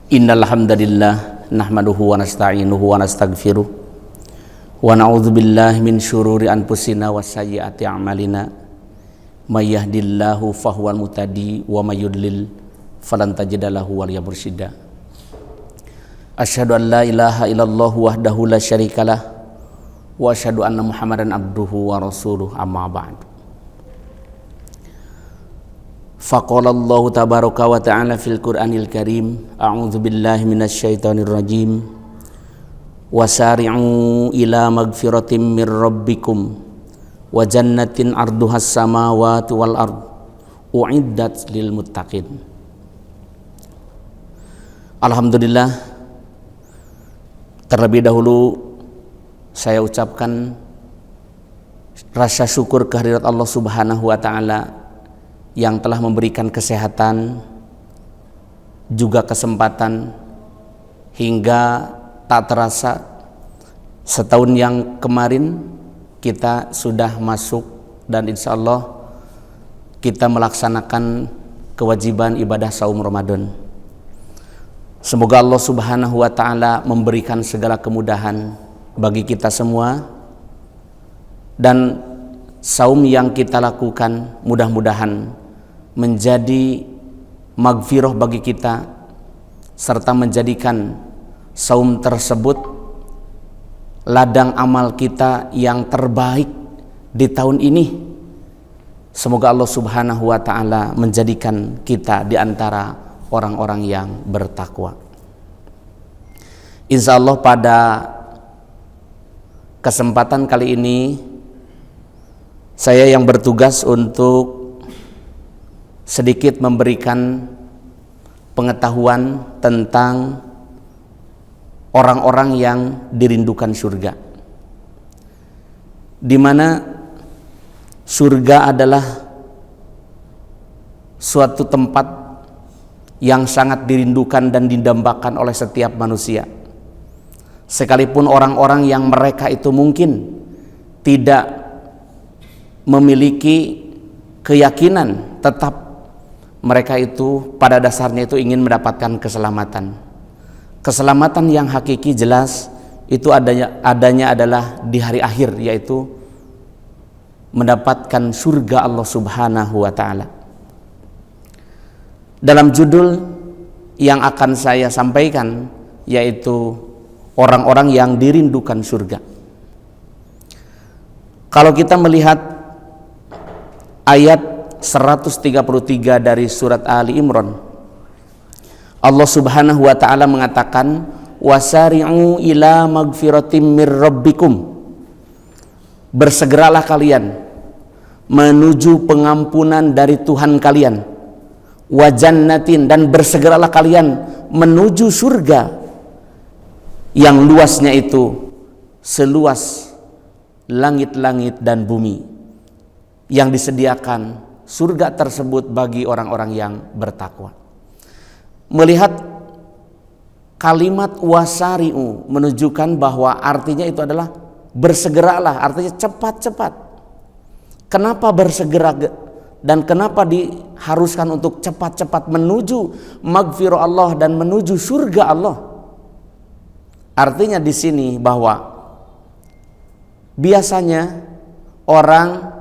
Innal hamdalillah nahmaduhu wa nasta'inuhu wa nastaghfiruh wa na'udzu billahi min syururi anfusina wa sayyiati a'malina may yahdihillahu fahuwal muhtadi wa may yudlil falan tajida lahu waliya mursyida. Asyhadu an la ilaha illallah wahdahu la syarikalah wa asyhadu anna Muhammadan abduhu wa rasuluh, amma ba'du. Faqala Allah tabaraka wa ta'ala fil Qur'anil Karim, a'udzu billahi minasyaitonir rajim. Wasari'u ila magfiratin mir rabbikum wa jannatin 'arduhas samawati wal ard u'iddat lil muttaqin. Alhamdulillah, terlebih dahulu saya ucapkan rasa syukur kehadirat Allah Subhanahu wa ta'ala yang telah memberikan kesehatan juga kesempatan hingga tak terasa setahun yang kemarin kita sudah masuk dan insya Allah kita melaksanakan kewajiban ibadah saum Ramadan. Semoga Allah Subhanahu wa ta'ala memberikan segala kemudahan bagi kita semua, dan saum yang kita lakukan mudah-mudahan menjadi magfirah bagi kita, serta menjadikan saum tersebut ladang amal kita yang terbaik di tahun ini. Semoga Allah Subhanahu wa ta'ala menjadikan kita di antara orang-orang yang bertakwa. Insya Allah pada kesempatan kali ini saya yang bertugas untuk sedikit memberikan pengetahuan tentang orang-orang yang dirindukan surga, di mana surga adalah suatu tempat yang sangat dirindukan dan didambakan oleh setiap manusia. Sekalipun orang-orang yang mereka itu mungkin tidak memiliki keyakinan, tetap mereka itu pada dasarnya itu ingin mendapatkan keselamatan. Keselamatan yang hakiki jelas itu adanya adalah di hari akhir, yaitu mendapatkan surga Allah Subhanahu wa ta'ala. Dalam judul yang akan saya sampaikan, yaitu orang-orang yang dirindukan surga. Kalau kita melihat ayat 133 dari surat Ali Imran, Allah Subhanahu wa ta'ala mengatakan, wasari'u ila magfiratim mir rabbikum, bersegeralah kalian menuju pengampunan dari Tuhan kalian, wa jannatin, dan bersegeralah kalian menuju surga yang luasnya itu seluas langit-langit dan bumi, yang disediakan surga tersebut bagi orang-orang yang bertakwa. Melihat kalimat wasari'u menunjukkan bahwa artinya itu adalah bersegeralah, artinya cepat-cepat. Kenapa bersegera dan kenapa diharuskan untuk cepat-cepat menuju magfirah Allah dan menuju surga Allah? Artinya di sini bahwa biasanya orang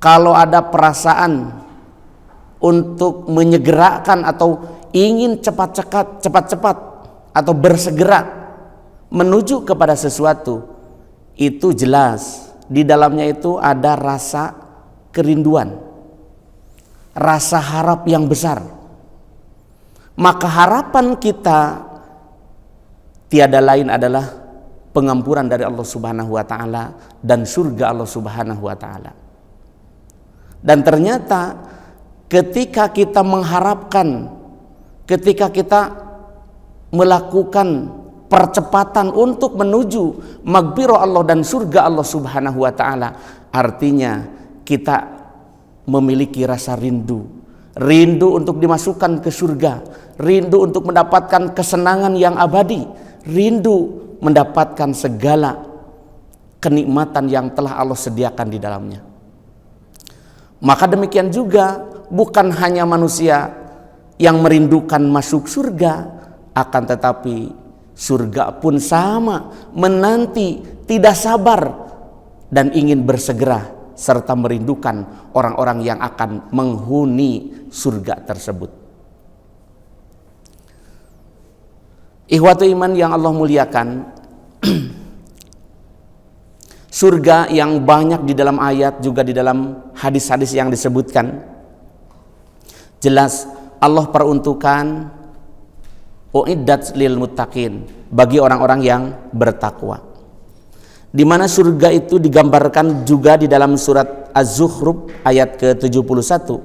kalau ada perasaan untuk menyegerakan atau ingin cepat-cepat atau bersegera menuju kepada sesuatu, itu jelas di dalamnya itu ada rasa kerinduan, rasa harap yang besar. Maka harapan kita tiada lain adalah pengampunan dari Allah Subhanahu wa ta'ala dan surga Allah Subhanahu wa ta'ala. Dan ternyata ketika kita mengharapkan, ketika kita melakukan percepatan untuk menuju magfirah Allah dan surga Allah Subhanahu wa ta'ala, artinya kita memiliki rasa rindu untuk dimasukkan ke surga, rindu untuk mendapatkan kesenangan yang abadi, rindu mendapatkan segala kenikmatan yang telah Allah sediakan di dalamnya. Maka demikian juga bukan hanya manusia yang merindukan masuk surga, akan tetapi surga pun sama, menanti, tidak sabar dan ingin bersegera serta merindukan orang-orang yang akan menghuni surga tersebut. Ikhwatu iman yang Allah muliakan, surga yang banyak di dalam ayat juga di dalam hadis-hadis yang disebutkan, jelas Allah peruntukan uiddat lil muttaqin, bagi orang-orang yang bertakwa. Di mana surga itu digambarkan juga di dalam surat Az-Zukhruf ayat ke-71.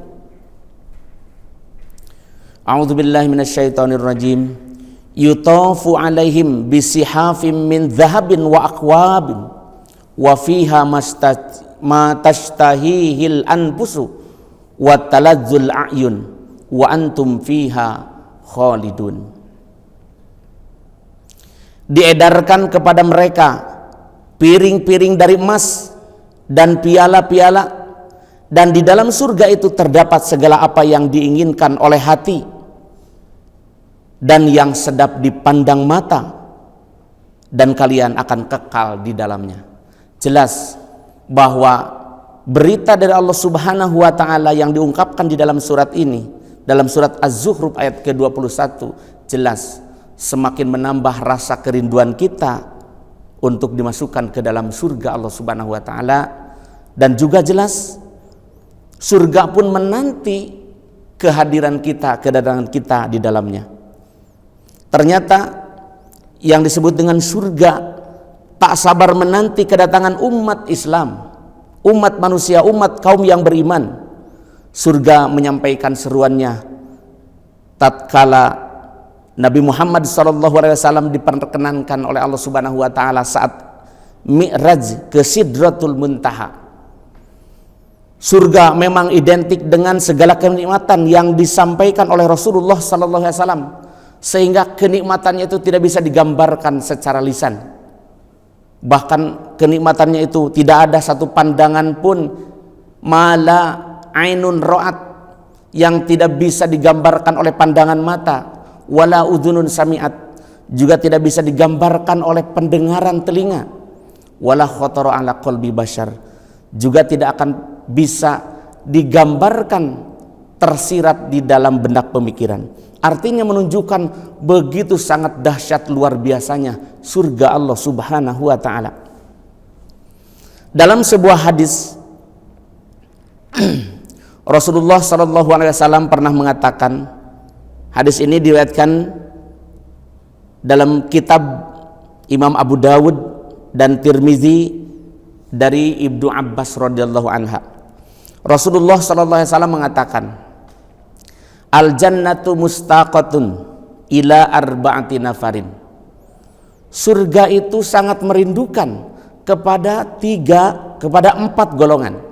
A'udzubillahi minasyaitonirrajim. Yutafu 'alaihim bisihafim min dhahabin wa akwabin wa fiha ma tashtahihil anfusu wa talazzul a'yun wa antum fiha khalidun. Diedarkan kepada mereka piring-piring dari emas dan piala-piala, dan di dalam surga itu terdapat segala apa yang diinginkan oleh hati dan yang sedap dipandang mata, dan kalian akan kekal di dalamnya. Jelas bahwa berita dari Allah Subhanahu wa taala yang diungkapkan di dalam surat ini, dalam surat Az-Zukhruf ayat ke-21, jelas semakin menambah rasa kerinduan kita untuk dimasukkan ke dalam surga Allah Subhanahu wa taala, dan juga jelas surga pun menanti kehadiran kita, kedatangan kita di dalamnya. Ternyata yang disebut dengan surga tak sabar menanti kedatangan umat Islam, umat manusia, umat kaum yang beriman. Surga menyampaikan seruannya tatkala Nabi Muhammad SAW diperkenankan oleh Allah Subhanahu wa taala saat Mi'raj ke Sidratul Muntaha. Surga memang identik dengan segala kenikmatan yang disampaikan oleh Rasulullah SAW, sehingga kenikmatannya itu tidak bisa digambarkan secara lisan. Bahkan kenikmatannya itu tidak ada satu pandangan pun mala ainun ra'at yang tidak bisa digambarkan oleh pandangan mata, wala udhunun sami'at, juga tidak bisa digambarkan oleh pendengaran telinga, wala khatara ala qalbi bashar, juga tidak akan bisa digambarkan, tersirat di dalam benak pemikiran. Artinya menunjukkan begitu sangat dahsyat luar biasanya surga Allah Subhanahu wa taala. Dalam sebuah hadis Rasulullah SAW pernah mengatakan, hadis ini diriwayatkan dalam kitab Imam Abu Dawud dan Tirmizi dari Ibnu Abbas radhiyallahu anha. Rasulullah SAW mengatakan, al-jannatu mustaqatun ila arba'ati nafarin. Surga itu sangat merindukan kepada empat golongan.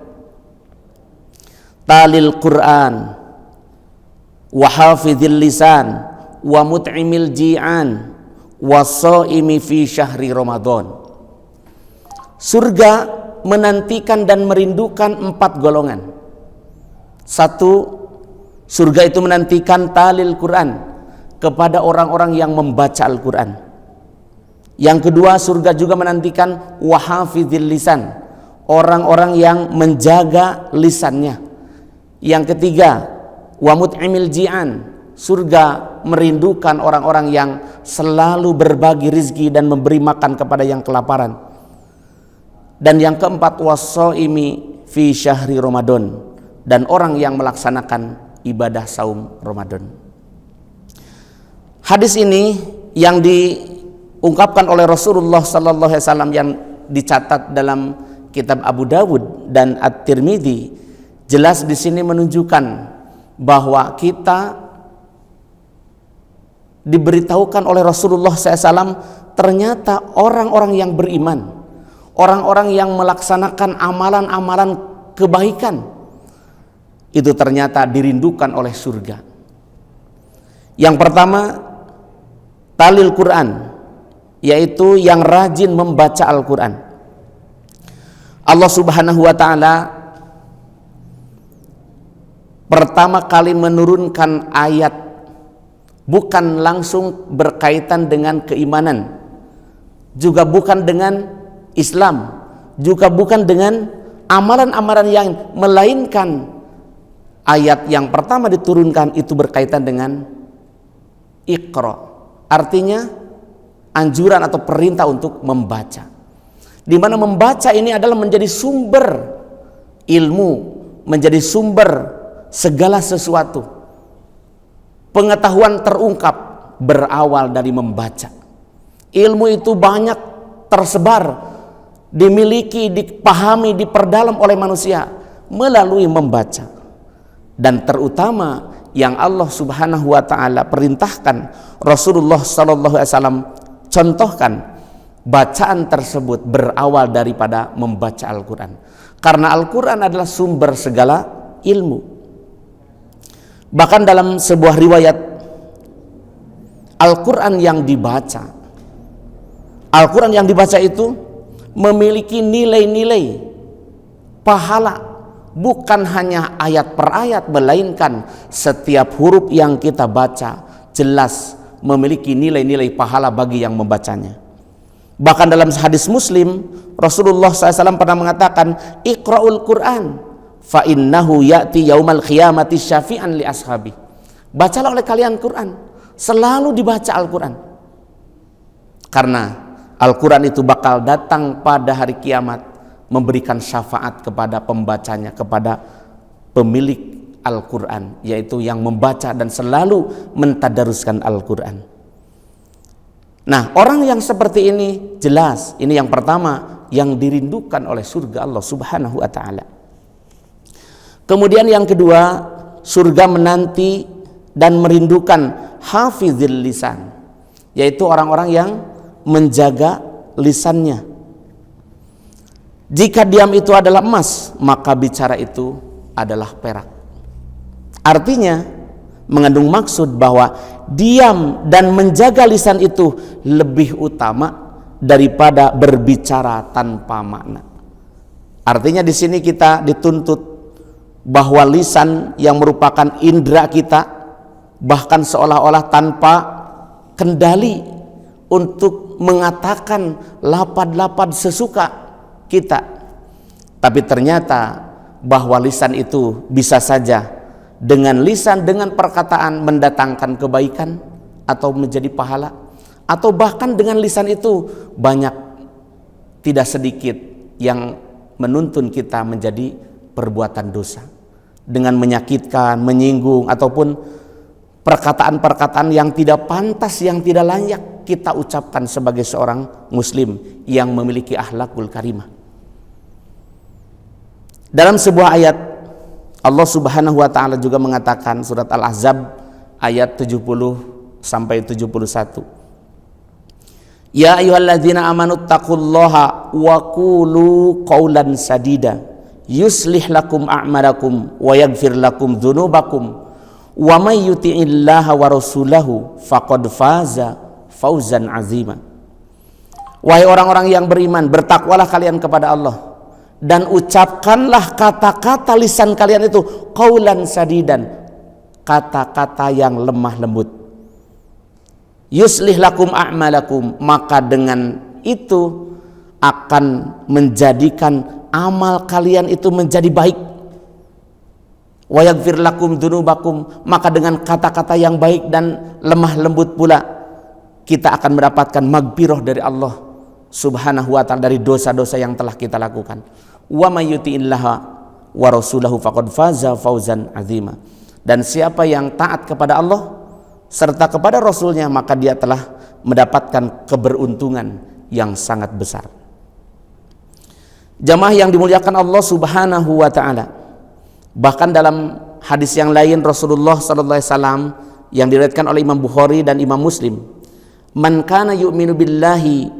Talil Quran, wa hafizil lisan, wa mut'imil ji'an, wa shaimi fi syahri Ramadan. Surga menantikan dan merindukan empat golongan. Satu, surga itu menantikan talil Quran, kepada orang-orang yang membaca Al-Quran. Yang kedua, surga juga menantikan wa hafizil lisan, orang-orang yang menjaga lisannya. Yang ketiga, wa mut'imil ji'an, surga merindukan orang-orang yang selalu berbagi rizki dan memberi makan kepada yang kelaparan. Dan yang keempat, was-shaimi fi syahri Ramadan, dan orang yang melaksanakan ibadah saum Ramadan. Hadis ini yang diungkapkan oleh Rasulullah SAW yang dicatat dalam kitab Abu Dawud dan At-Tirmidzi, jelas di sini menunjukkan bahwa kita diberitahukan oleh Rasulullah SAW ternyata orang-orang yang beriman, orang-orang yang melaksanakan amalan-amalan kebaikan itu ternyata dirindukan oleh surga. Yang pertama, talil Quran, yaitu yang rajin membaca Al-Quran. Allah Subhanahu wa ta'ala pertama kali menurunkan ayat bukan langsung berkaitan dengan keimanan, juga bukan dengan Islam, juga bukan dengan amalan-amalan yang melainkan ayat yang pertama diturunkan itu berkaitan dengan Iqra, artinya anjuran atau perintah untuk membaca, di mana membaca ini adalah menjadi sumber ilmu, menjadi sumber segala sesuatu. Pengetahuan terungkap berawal dari membaca. Ilmu itu banyak tersebar, dimiliki, dipahami, diperdalam oleh manusia melalui membaca. Dan terutama yang Allah Subhanahu wa taala perintahkan, Rasulullah sallallahu alaihi wasallam contohkan, bacaan tersebut berawal daripada membaca Al-Qur'an. Karena Al-Qur'an adalah sumber segala ilmu. Bahkan dalam sebuah riwayat, Al-Quran yang dibaca itu memiliki nilai-nilai pahala, bukan hanya ayat per ayat, melainkan setiap huruf yang kita baca jelas memiliki nilai-nilai pahala bagi yang membacanya. Bahkan dalam hadis Muslim, Rasulullah SAW pernah mengatakan, Iqra'ul Quran fa innahu ya'ti yaumal qiyamati syafi'an li ashabi. Bacalah oleh kalian Quran, selalu dibaca Al-Quran, karena Al-Quran itu bakal datang pada hari kiamat memberikan syafaat kepada pembacanya, kepada pemilik Al-Quran, yaitu yang membaca dan selalu mentadaruskan Al-Quran. Nah, orang yang seperti ini jelas, ini yang pertama yang dirindukan oleh surga Allah Subhanahu wa ta'ala. Kemudian yang kedua, surga menanti dan merindukan hafizil lisan, yaitu orang-orang yang menjaga lisannya. Jika diam itu adalah emas, maka bicara itu adalah perak. Artinya mengandung maksud bahwa diam dan menjaga lisan itu lebih utama daripada berbicara tanpa makna. Artinya di sini kita dituntut bahwa lisan yang merupakan indera kita, bahkan seolah-olah tanpa kendali untuk mengatakan lapad-lapad sesuka kita, tapi ternyata bahwa lisan itu bisa saja dengan lisan, dengan perkataan mendatangkan kebaikan atau menjadi pahala, atau bahkan dengan lisan itu banyak, tidak sedikit yang menuntun kita menjadi perbuatan dosa dengan menyakitkan, menyinggung, ataupun perkataan-perkataan yang tidak pantas, yang tidak layak kita ucapkan sebagai seorang muslim yang memiliki akhlakul karimah. Dalam sebuah ayat Allah Subhanahu wa taala juga mengatakan, surat Al-Ahzab ayat 70 sampai 71. Ya ayyuhalladzina amanu taqullaha wa qulu qawlan sadida yuslih lakum a'malakum wa yaghfir lakum dzunubakum wa may yuti'illaha wa rasulahu faqad faza fauzan azima. Wahai orang-orang yang beriman, bertakwalah kalian kepada Allah dan ucapkanlah kata-kata lisan kalian itu qaulan sadidan, kata-kata yang lemah lembut. Yuslih lakum a'malakum, maka dengan itu akan menjadikan amal kalian itu menjadi baik. Wa yaghfir lakum dzunubakum, maka dengan kata-kata yang baik dan lemah lembut pula kita akan mendapatkan magfirah dari Allah Subhanahu wa ta'ala dari dosa-dosa yang telah kita lakukan. Wa may yuti'illaha wa rasulahu faqad faza fauzan azima. Dan siapa yang taat kepada Allah serta kepada Rasulnya, maka dia telah mendapatkan keberuntungan yang sangat besar. Jamaah yang dimuliakan Allah Subhanahu wa ta'ala, bahkan dalam hadis yang lain Rasulullah sallallahu alaihi wasallam yang diriwayatkan oleh Imam Bukhari dan Imam Muslim, man kana yu'minu billahi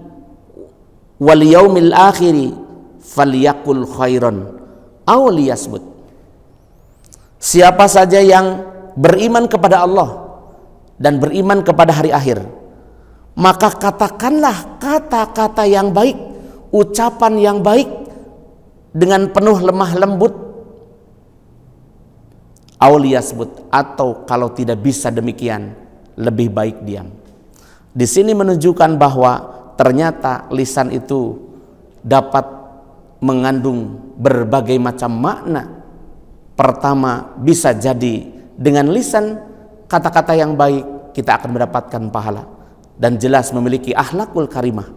wal yaumil akhiri falyakul khairan aw liyasmut. Siapa saja yang beriman kepada Allah dan beriman kepada hari akhir, maka katakanlah kata-kata yang baik, ucapan yang baik dengan penuh lemah lembut, aw liyasmut, atau kalau tidak bisa demikian, lebih baik diam. Di sini menunjukkan bahwa ternyata lisan itu dapat mengandung berbagai macam makna. Pertama, bisa jadi dengan lisan kata-kata yang baik kita akan mendapatkan pahala dan jelas memiliki akhlakul karimah.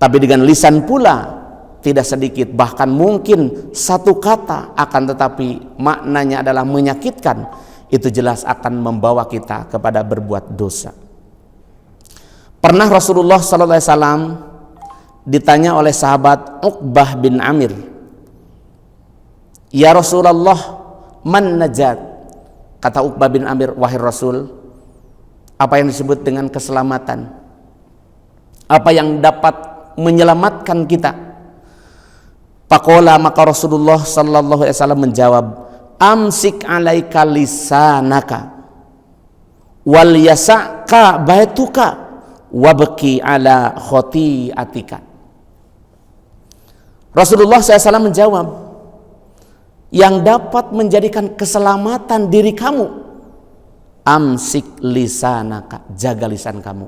Tapi dengan lisan pula tidak sedikit, bahkan mungkin satu kata akan tetapi maknanya adalah menyakitkan, itu jelas akan membawa kita kepada berbuat dosa. Pernah Rasulullah SAW ditanya oleh sahabat Uqbah bin Amir, "Ya Rasulullah, man najat?" Kata Uqbah bin Amir, "Wahai Rasul, apa yang disebut dengan keselamatan? Apa yang dapat menyelamatkan kita?" Faqala, maka Rasulullah sallallahu alaihi wasallam menjawab, "Amsik alaika lisanaka wal yasaka baituka wabki ala khotiatika." Rasulullah SAW menjawab, yang dapat menjadikan keselamatan diri kamu, amsik lisanaka, jaga lisan kamu.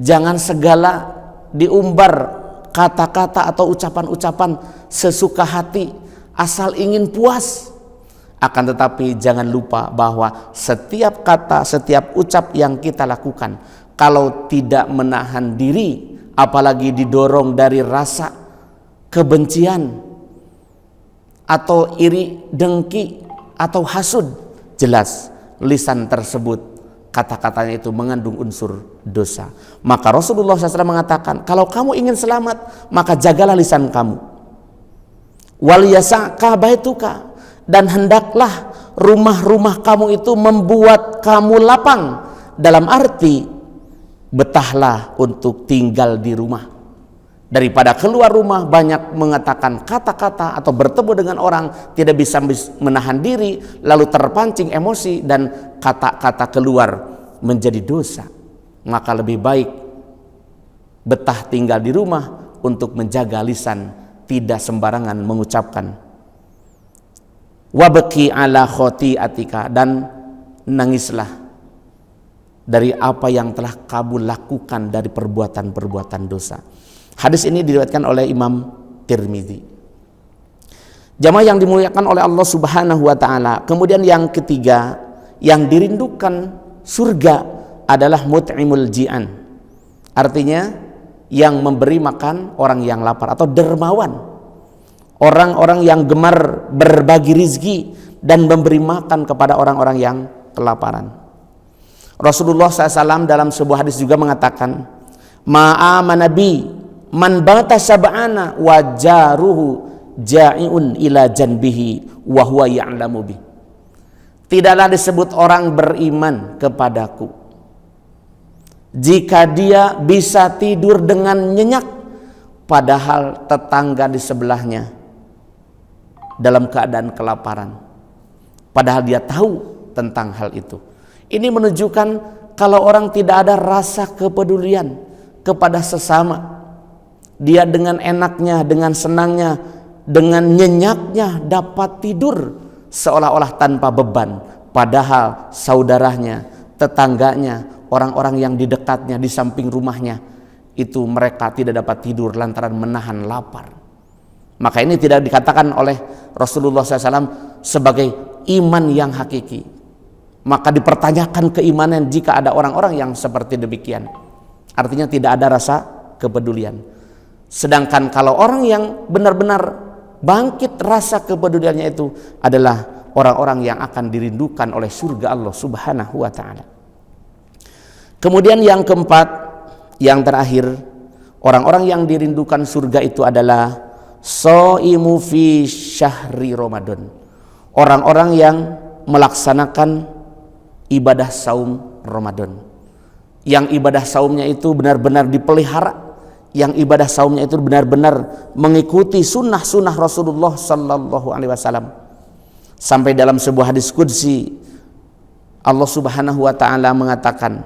Jangan segala diumbar kata-kata atau ucapan-ucapan sesuka hati asal ingin puas. Akan tetapi jangan lupa bahwa setiap kata, setiap ucap yang kita lakukan, kalau tidak menahan diri, apalagi didorong dari rasa kebencian atau iri, dengki atau hasud, jelas lisan tersebut, kata-katanya itu mengandung unsur dosa. Maka Rasulullah SAW mengatakan, kalau kamu ingin selamat, maka jagalah lisan kamu. Wal yasaka baituka, dan hendaklah rumah-rumah kamu itu membuat kamu lapang, dalam arti betahlah untuk tinggal di rumah, daripada keluar rumah banyak mengatakan kata-kata atau bertemu dengan orang tidak bisa menahan diri, lalu terpancing emosi dan kata-kata keluar menjadi dosa. Maka lebih baik betah tinggal di rumah untuk menjaga lisan, tidak sembarangan mengucapkan. Wabki ala khotiatika, dan nangislah dari apa yang telah kamu lakukan dari perbuatan-perbuatan dosa. Hadis ini diriwayatkan oleh Imam Tirmidzi. Jamaah yang dimuliakan oleh Allah Subhanahu wa taala. Kemudian yang ketiga, yang dirindukan surga adalah mut'imul ji'an. Artinya yang memberi makan orang yang lapar atau dermawan. Orang-orang yang gemar berbagi rizki dan memberi makan kepada orang-orang yang kelaparan. Rasulullah SAW dalam sebuah hadis juga mengatakan, "Ma'amana bi man bata sab'ana wa jaruhu ja'iun ila janbihi wa huwa ya'lamu bi." Tidaklah disebut orang beriman kepadaku jika dia bisa tidur dengan nyenyak padahal tetangga di sebelahnya dalam keadaan kelaparan, padahal dia tahu tentang hal itu. Ini menunjukkan kalau orang tidak ada rasa kepedulian kepada sesama, dia dengan enaknya, dengan senangnya, dengan nyenyaknya dapat tidur seolah-olah tanpa beban, padahal saudaranya, tetangganya, orang-orang yang di dekatnya, di samping rumahnya, itu mereka tidak dapat tidur lantaran menahan lapar. Maka ini tidak dikatakan oleh Rasulullah SAW sebagai iman yang hakiki. Maka dipertanyakan keimanan jika ada orang-orang yang seperti demikian. Artinya tidak ada rasa kepedulian. Sedangkan kalau orang yang benar-benar bangkit rasa kepeduliannya itu adalah orang-orang yang akan dirindukan oleh surga Allah Subhanahu wa taala. Kemudian yang keempat, yang terakhir, orang-orang yang dirindukan surga itu adalah shaimu fi syahri Ramadan. Orang-orang yang melaksanakan ibadah saum Ramadan. Yang ibadah saumnya itu benar-benar dipelihara, yang ibadah saumnya itu benar-benar mengikuti sunnah-sunnah Rasulullah sallallahu alaihi wasallam. Sampai dalam sebuah hadis qudsi Allah Subhanahu wa taala mengatakan,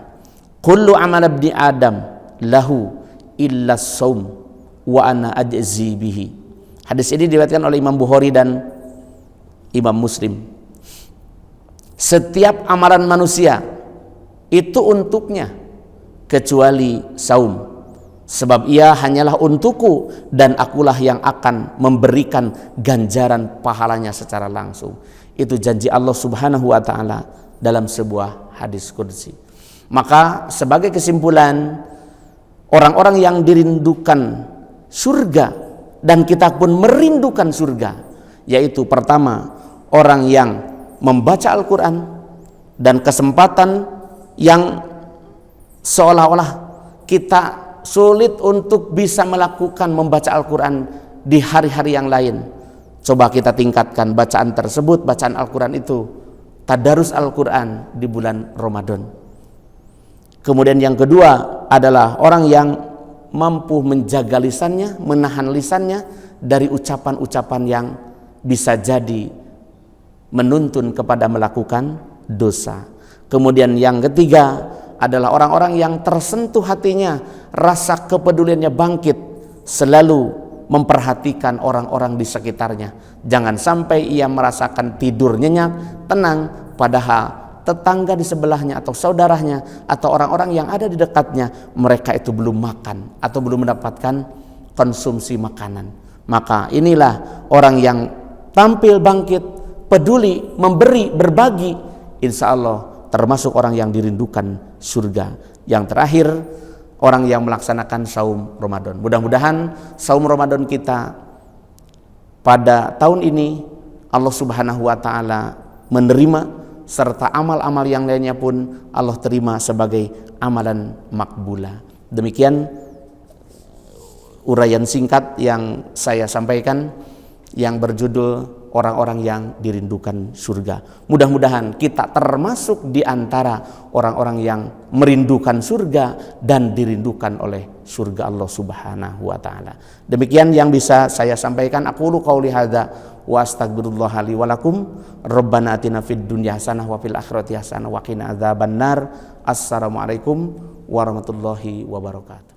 "Kullu amal ibni Adam lahu illa saum wa ana ajzi bihi." Hadis ini diriwayatkan oleh Imam Bukhari dan Imam Muslim. Setiap amalan manusia itu untuknya kecuali saum. Sebab ia hanyalah untukku dan akulah yang akan memberikan ganjaran pahalanya secara langsung. Itu janji Allah Subhanahu wa ta'ala dalam sebuah hadis qudsi. Maka sebagai kesimpulan, orang-orang yang dirindukan surga dan kita pun merindukan surga, yaitu pertama, orang yang membaca Al-Quran dan kesempatan yang seolah-olah kita sulit untuk bisa melakukan membaca Al-Quran di hari-hari yang lain. Coba kita tingkatkan bacaan tersebut, bacaan Al-Quran itu, tadarus Al-Quran di bulan Ramadan. Kemudian yang kedua adalah orang yang mampu menjaga lisannya, menahan lisannya dari ucapan-ucapan yang bisa jadi menuntun kepada melakukan dosa. Kemudian yang ketiga adalah orang-orang yang tersentuh hatinya, rasa kepeduliannya bangkit, selalu memperhatikan orang-orang di sekitarnya. Jangan sampai ia merasakan tidur nyenyak, tenang, padahal tetangga di sebelahnya atau saudaranya atau orang-orang yang ada di dekatnya, mereka itu belum makan atau belum mendapatkan konsumsi makanan. Maka inilah orang yang tampil bangkit, peduli, memberi, berbagi, insya Allah termasuk orang yang dirindukan surga. Yang terakhir, orang yang melaksanakan saum Ramadan. Mudah-mudahan saum Ramadan kita pada tahun ini Allah Subhanahu wa ta'ala menerima, serta amal-amal yang lainnya pun Allah terima sebagai amalan makbula. Demikian uraian singkat yang saya sampaikan yang berjudul orang-orang yang dirindukan surga. Mudah-mudahan kita termasuk di antara orang-orang yang merindukan surga dan dirindukan oleh surga Allah Subhanahu wa ta'ala. Demikian yang bisa saya sampaikan. Aqulu qauli hadza wa astaghfirullah li wa lakum. Rabbana atina fid dunya hasanah wa fil akhirati hasanah wa qina adzabannar. Assalamualaikum warahmatullahi wabarakatuh.